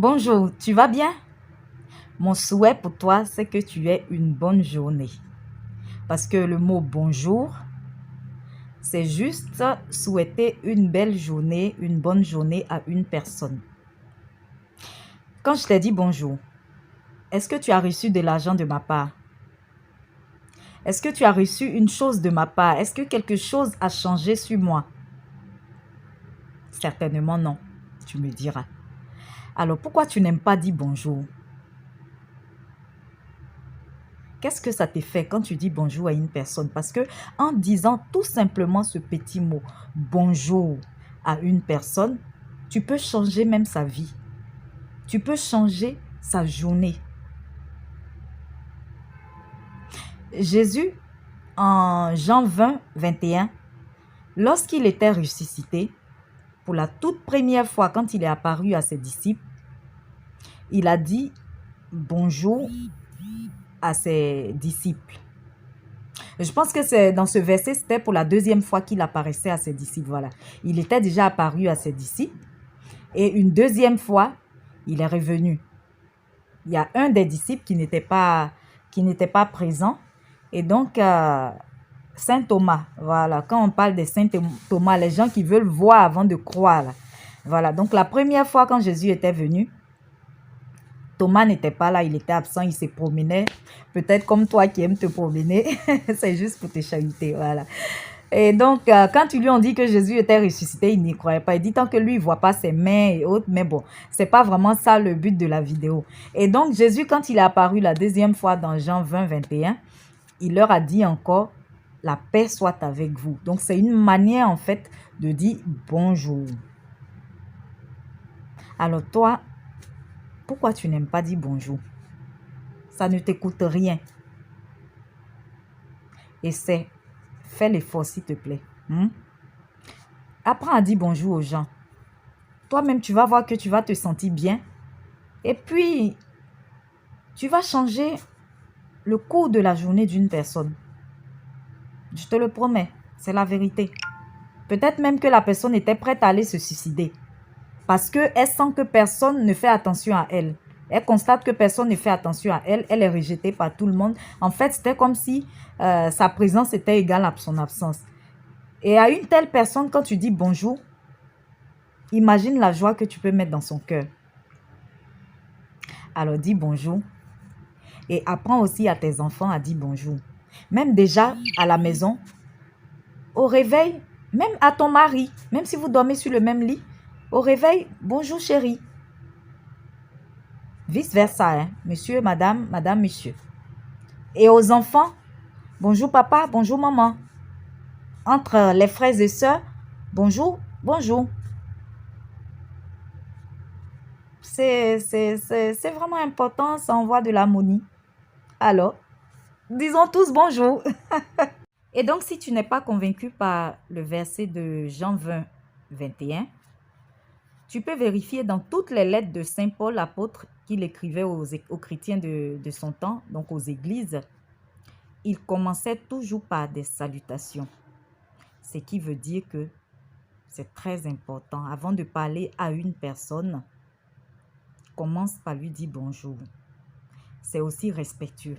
Bonjour, tu vas bien? Mon souhait pour toi, c'est que tu aies une bonne journée. Parce que le mot bonjour, c'est juste souhaiter une belle journée, une bonne journée à une personne. Quand je t'ai dit bonjour, est-ce que tu as reçu de l'argent de ma part? Est-ce que tu as reçu une chose de ma part? Est-ce que quelque chose a changé sur moi? Certainement non, tu me diras. Alors pourquoi tu n'aimes pas dire bonjour? Qu'est-ce que ça te fait quand tu dis bonjour à une personne? Parce que en disant tout simplement ce petit mot bonjour à une personne, tu peux changer même sa vie. Tu peux changer sa journée. Jésus, en Jean 20, 21, lorsqu'il était ressuscité, pour la toute première fois quand il est apparu à ses disciples, il a dit bonjour à ses disciples. Je pense que c'est dans ce verset, c'était pour la deuxième fois qu'il apparaissait à ses disciples. Voilà. Il était déjà apparu à ses disciples. Et une deuxième fois, il est revenu. Il y a un des disciples qui n'était pas présent. Et donc, Saint Thomas, voilà. Quand on parle de Saint Thomas, les gens qui veulent voir avant de croire. Là. Voilà. Donc, la première fois quand Jésus était venu, Thomas n'était pas là, il était absent, il se promenait. Peut-être comme toi qui aimes te promener, c'est juste pour te chahuter, voilà. Et donc, quand ils lui ont dit que Jésus était ressuscité, il n'y croyait pas. Il dit tant que lui, il ne voit pas ses mains et autres. Mais bon, ce n'est pas vraiment ça le but de la vidéo. Et donc, Jésus, quand il est apparu la deuxième fois dans Jean 20, 21, il leur a dit encore, la paix soit avec vous. Donc, c'est une manière, en fait, de dire bonjour. Alors, toi, pourquoi tu n'aimes pas dire bonjour? Ça ne t'écoute rien. Essaie. Fais l'effort, s'il te plaît. Apprends à dire bonjour aux gens. Toi-même, tu vas voir que tu vas te sentir bien. Et puis, tu vas changer le cours de la journée d'une personne. Je te le promets, c'est la vérité. Peut-être même que la personne était prête à aller se suicider. Parce qu'elle sent que personne ne fait attention à elle. Elle constate que personne ne fait attention à elle. Elle est rejetée par tout le monde. En fait, c'était comme si sa présence était égale à son absence. Et à une telle personne, quand tu dis bonjour, imagine la joie que tu peux mettre dans son cœur. Alors dis bonjour. Et apprends aussi à tes enfants à dire bonjour. Même déjà à la maison, au réveil, même à ton mari, même si vous dormez sur le même lit, au réveil, bonjour chérie. Vice versa, hein? Monsieur, madame, madame, monsieur. Et aux enfants, bonjour papa, bonjour maman. Entre les frères et sœurs, bonjour, bonjour. C'est vraiment important, ça envoie de l'harmonie. Alors, disons tous bonjour. Et donc, si tu n'es pas convaincu par le verset de Jean 20, 21, tu peux vérifier dans toutes les lettres de Saint Paul, l'apôtre, qu'il écrivait aux chrétiens de son temps, donc aux églises. Il commençait toujours par des salutations. Ce qui veut dire que c'est très important. Avant de parler à une personne, commence par lui dire bonjour. C'est aussi respectueux.